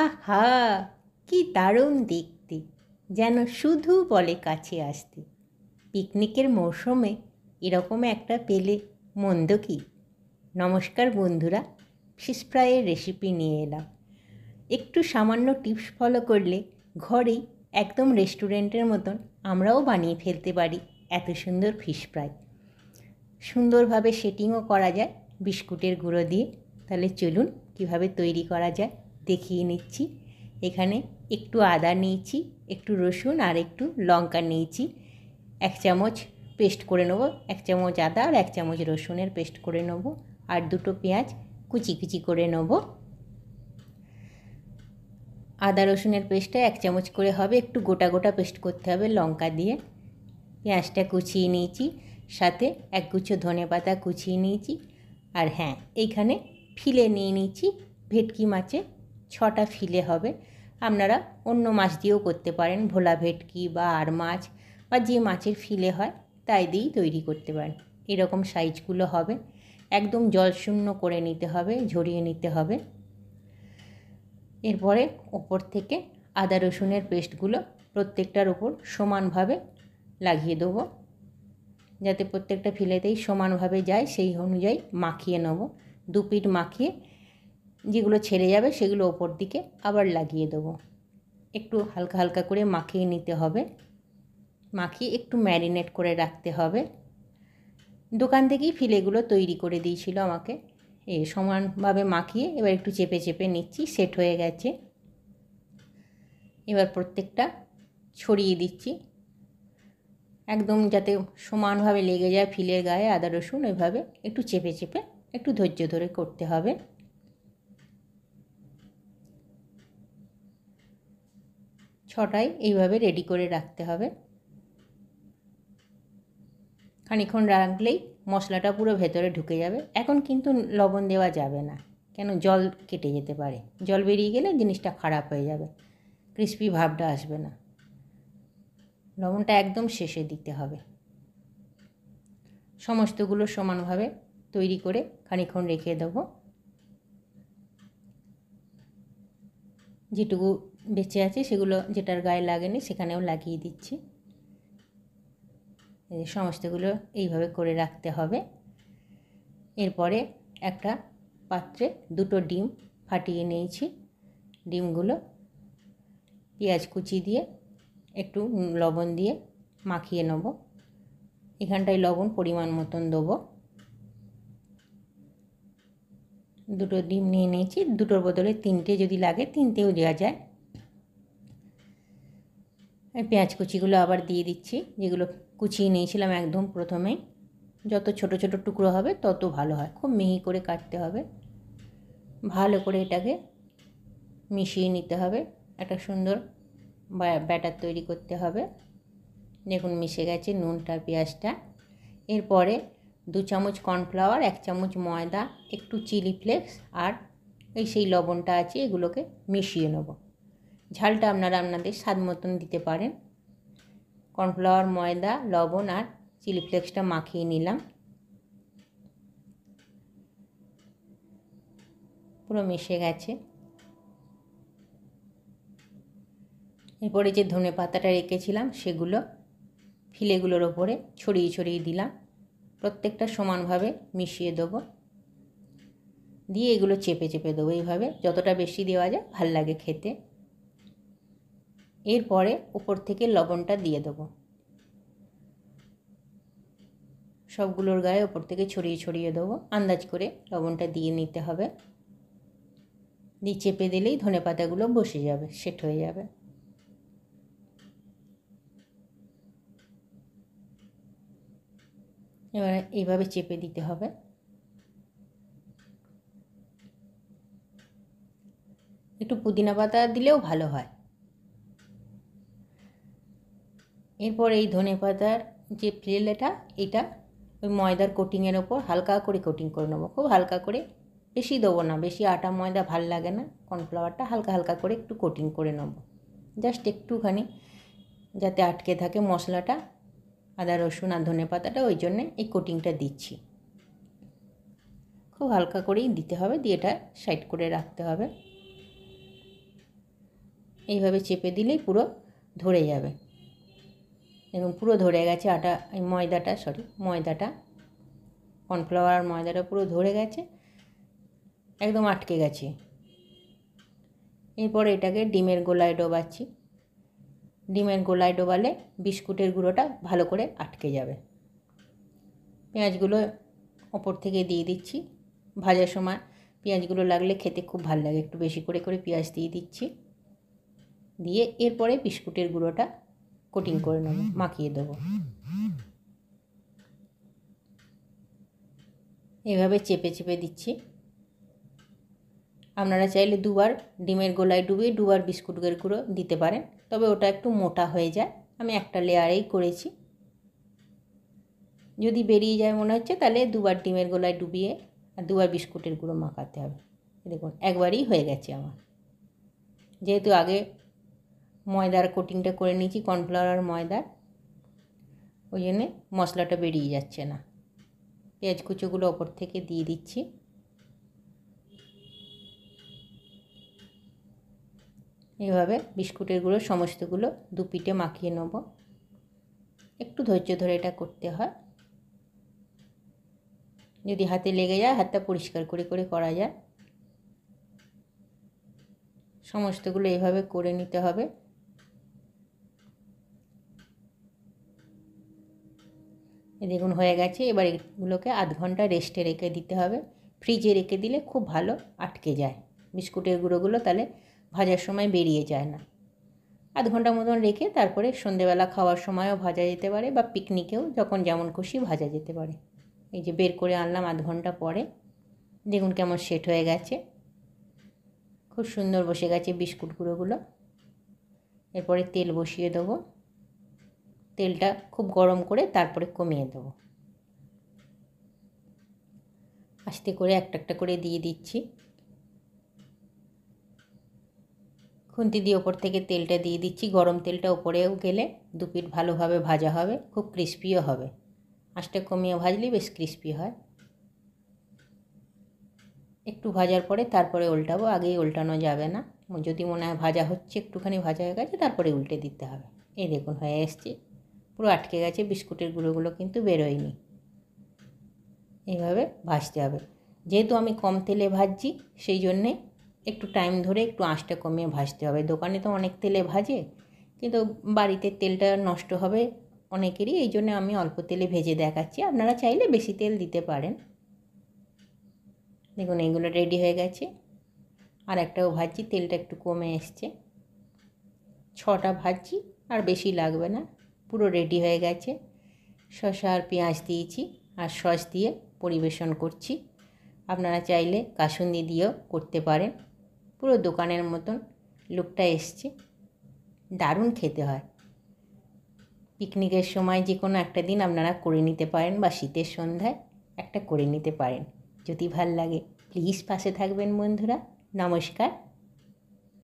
আহা, কি দারুণ দেখতে, যেন শুধু বলে কাছে আসতে। পিকনিকের মৌসুমে এরকম একটা পেলে মন্দ কি। নমস্কার বন্ধুরা, ফিশ ফ্রাইয়ের রেসিপি নিয়ে এলাম। একটু সামান্য টিপস ফলো করলে ঘরেই একদম রেস্টুরেন্টের মতন আমরাও বানিয়ে ফেলতে পারি এত সুন্দর ফিশ ফ্রাই। সুন্দরভাবে সেটিংও করা যায় বিস্কুটের গুঁড়ো দিয়ে। তাহলে চলুন কীভাবে তৈরি করা যায় দেখিয়ে নিচ্ছি। এখানে একটু আদা নিয়েছি, একটু রসুন আর একটু লঙ্কা নিয়েছি। 1 চামচ পেস্ট করে নেবো, 1 চামচ আদা আর 1 চামচ রসুনের পেস্ট করে নেবো। আর 2টো পেঁয়াজ কুচি কুচি করে নেবো। আদা রসুনের পেস্টটা 1 চামচ করে হবে, একটু গোটা গোটা পেস্ট করতে হবে লঙ্কা দিয়ে। পেঁয়াজটা কুচিয়ে নিয়েছি, সাথে একগুচ্ছ ধনেপাতা কুচিয়ে নিয়েছি। আর হ্যাঁ, এইখানে ফিলে নিয়ে নিয়েছি, ভেটকি মাছে 6টা ফিলে হবে। আপনারা অন্য মাছ দিয়েও করতে পারেন, ভোলা ভেটকি বা আর মাছ বা যে মাছের ফিলে হয় তাই দিয়েই তৈরি করতে পারেন। এরকম সাইজগুলো হবে, একদম জলশূন্য করে নিতে হবে, ঝরিয়ে নিতে হবে। এরপরে ওপর থেকে আদা রসুনের পেস্টগুলো প্রত্যেকটার উপর সমানভাবে লাগিয়ে দেবো, যাতে প্রত্যেকটা ফিলেতেই সমানভাবে যায় সেই অনুযায়ী মাখিয়ে নেব। 2 পিঠ মাখিয়ে যেগুলো ছেড়ে যাবে সেগুলো ওপর দিকে আবার লাগিয়ে দেবো। একটু হালকা হালকা করে মাখিয়ে নিতে হবে, মাখিয়ে একটু ম্যারিনেট করে রাখতে হবে। দোকান থেকেই ফিলেগুলো তৈরি করে দিয়েছিল আমাকে। সমানভাবে মাখিয়ে এবার একটু চেপে চেপে নিচ্ছি, সেট হয়ে গেছে। এবার প্রত্যেকটা ছড়িয়ে দিচ্ছি, একদম যাতে সমানভাবে লেগে যায় ফিলের গায়ে আদা রসুন। ওইভাবে একটু চেপে চেপে একটু ধৈর্য ধরে করতে হবে। ছটায় এইভাবে রেডি করে রাখতে হবে। খানিকক্ষণ রাখলেই মশলাটা পুরো ভেতরে ঢুকে যাবে। এখন কিন্তু লবণ দেওয়া যাবে না, কেন জল কেটে যেতে পারে। জল বেরিয়ে গেলে জিনিসটা খারাপ হয়ে যাবে, ক্রিস্পি ভাবটা আসবে না। লবণটা একদম শেষে দিতে হবে। সমস্তগুলো সমানভাবে তৈরি করে খানিকক্ষণ রেখে দেবো। যেটুকু বেঁচে আছে সেগুলো যেটার গায়ে লাগেনি সেখানেও লাগিয়ে দিচ্ছি। সমস্তগুলো এইভাবে করে রাখতে হবে। এরপরে একটা পাত্রে 2টো ডিম ফাটিয়ে নিয়েছি। ডিমগুলো পেঁয়াজ কুচি দিয়ে একটু লবণ দিয়ে মাখিয়ে নেব। এখানটায় লবণ পরিমাণ মতন দেবো। 2টো ডিম নিয়ে নিয়েছি, 2টোর বদলে 3টে যদি লাগে 3টেও দেওয়া যায়। পেঁয়াজ কুচিগুলো আবার দিয়ে দিচ্ছি, যেগুলো কুচিয়ে নিয়েছিলাম একদম প্রথমেই। যত ছোট ছোট টুকরো হবে তত ভালো হয়, খুব মিহি করে কাটতে হবে। ভালো করে এটাকে মিশিয়ে নিতে হবে, একটা সুন্দর ব্যাটার তৈরি করতে হবে। দেখুন মিশে গেছে নুনটা পেঁয়াজটা। এরপরে 2 চামচ কর্নফ্লাওয়ার, 1 চামচ ময়দা, একটু চিলি ফ্লেক্স আর সেই লবণটা আছে, এগুলোকে মিশিয়ে নেব। ঝালটা আপনারা আপনাদের স্বাদ মতন দিতে পারেন। কর্নফ্লাওয়ার, ময়দা, লবণ আর চিলি ফ্লেক্সটা মাখিয়ে নিলাম, পুরো মিশে গেছে। এরপরে যে ধনে পাতাটা রেখেছিলাম সেগুলো ফিলেগুলোর ওপরে ছড়িয়ে ছড়িয়ে দিলাম, প্রত্যেকটা সমানভাবে মিশিয়ে দেবো। দিয়ে এগুলো চেপে চেপে দেবো এইভাবে, যতটা বেশি দেওয়া যায় ভাল লাগে খেতে। এরপরে উপর থেকে লবণটা দিয়ে দেবো, সবগুলোর গায়ে ওপর থেকে ছড়িয়ে ছড়িয়ে দেবো। আন্দাজ করে লবণটা দিয়ে নিতে হবে। দিয়ে চেপে দিলেই ধনে পাতাগুলো বসে যাবে, সেট হয়ে যাবে। এবার এইভাবে চেপে দিতে হবে। একটু পুদিনা পাতা দিলেও ভালো হয়। এরপর এই ধনে পাতার যে ফ্লেটা, এটা ওই ময়দার কোটিংয়ের ওপর হালকা করে কোটিং করে নেবো, খুব হালকা করে, বেশি দেবো না, বেশি আটা ময়দা ভাল লাগে না। কর্নফ্লাওয়ারটা হালকা হালকা করে একটু কোটিং করে নেব, জাস্ট একটুখানি, যাতে আটকে থাকে মশলাটা, আদা রসুন আর ধনে পাতাটা, ওই জন্যে এই কোটিংটা দিচ্ছি। খুব হালকা করেই দিতে হবে, দিয়ে এটা সাইড করে রাখতে হবে। এইভাবে চেপে দিলেই পুরো ধরে যাবে। দেখুন পুরো ধরে গেছে ময়দাটা কর্নফ্লাওয়ার আর ময়দাটা পুরো ধরে গেছে, একদম আটকে গেছে। এরপর এটাকে ডিমের গোলায় ডোবাচ্ছি। ডিমের গোলায় ডোবালে বিস্কুটের গুঁড়োটা ভালো করে আটকে যাবে। পেঁয়াজগুলো ওপর থেকে দিয়ে দিচ্ছি। ভাজার সময় পেঁয়াজগুলো লাগলে খেতে খুব ভালো লাগে, একটু বেশি করে পেঁয়াজ দিয়ে দিচ্ছি। দিয়ে এরপরে বিস্কুটের গুঁড়োটা কোটিং করে নেব, মাখিয়ে দেবো। এভাবে চেপে চেপে দিচ্ছি। আপনারা চাইলে দুবার ডিমের গোলায় ডুবিয়ে দুবার বিস্কুটের গুঁড়ো দিতে পারেন, তবে ওটা একটু মোটা হয়ে যায়। আমি একটা লেয়ারেই করেছি। যদি বেরিয়ে যায় মনে হচ্ছে তাহলে দুবার ডিমের গোলায় ডুবিয়ে আর দুবার বিস্কুটের গুঁড়ো মাখাতে হবে। দেখুন একবারই হয়ে গেছে আমার। যেহেতু আগে ময়দার কোটিংটা করে নিয়েছি, কর্নফ্লাওয়ার আর ময়দার, ওই জন্যে মশলাটা বেরিয়ে যাচ্ছে না। পেঁয়াজ কুচোগুলো ওপর থেকে দিয়ে দিচ্ছি। এভাবে বিস্কুটের গুঁড়ো সমস্তগুলো দু পিঠে মাখিয়ে নেব। একটু ধৈর্য ধরে এটা করতে হয়। যদি হাতে লেগে যায় হাতটা পরিষ্কার করে করে করা যায়। সমস্তগুলো এইভাবে করে নিতে হবে। দেখুন হয়ে গেছে। এবার এগুলোকে আধ ঘন্টা রেস্টে রেখে দিতে হবে। ফ্রিজে রেখে দিলে খুব ভালো আটকে যায় বিস্কুটের গুঁড়োগুলো, তাহলে ভাজার সময় বেরিয়ে যায় না। আধ ঘন্টা মতন রেখে তারপরে সন্ধেবেলা খাওয়ার সময়ও ভাজা যেতে পারে, বা পিকনিকেও যখন যেমন খুশি ভাজা যেতে পারে। এই যে বের করে আনলাম আধ ঘন্টা পরে, দেখুন কেমন সেট হয়ে গেছে, খুব সুন্দর বসে গেছে বিস্কুট গুঁড়োগুলো। এরপরে তেল বসিয়ে দেবো। তেলটা খুব গরম করে তারপরে কমিয়ে দেবো। আস্তে করে একটা একটা করে দিয়ে দিচ্ছি। খুন্তি দিয়ে ওপর থেকে তেলটা দিয়ে দিচ্ছি। গরম তেলটা ওপরেও গেলে দু পিঠ ভালোভাবে ভাজা হবে, খুব ক্রিস্পিও হবে। আঁচটা কমিয়ে ভাজলেই বেশ ক্রিস্পি হয়। একটু ভাজার পরে তারপরে উল্টাবো, আগেই উল্টানো যাবে না। যদি মনে হয় ভাজা হচ্ছে, একটুখানি ভাজা হয়ে গেছে, তারপরে উল্টে দিতে হবে। এই দেখুন হয়ে এসছে, পুরো আটকে গেছে, বিস্কুটের গুঁড়োগুলো কিন্তু বেরোয়নি। এইভাবে ভাজতে হবে। যেহেতু আমি কম তেলে ভাজছি সেই জন্যে একটু টাইম ধরে একটু আঁচটা কমিয়ে ভাজতে হবে। দোকানে তো অনেক তেলে ভাজে, কিন্তু বাড়িতে তেলটা নষ্ট হবে অনেকেরই, এই জন্য আমি অল্প তেলে ভেজে দেখাচ্ছি। আপনারা চাইলে বেশি তেল দিতে পারেন। দেখুন এইগুলো রেডি হয়ে গেছে। আর একটাও ভাজছি, তেলটা একটু কমে এসছে। 6টা ভাজছি, আর বেশি লাগবে না। পুরো রেডি হয়ে গেছে। শসা আর পেঁয়াজ দিয়েছি, আর সস দিয়ে পরিবেশন করছি। আপনারা চাইলে কাসুন্দি দিয়েও করতে পারেন। পুরো দোকানের মতন লুকটা এসছে, দারুণ খেতে হয়। পিকনিকের সময় যে কোনো একটা দিন আপনারা করে নিতে পারেন, বা শীতের সন্ধ্যায় একটা করে নিতে পারেন। যদি ভাল লাগে প্লিজ পাশে থাকবেন বন্ধুরা। নমস্কার।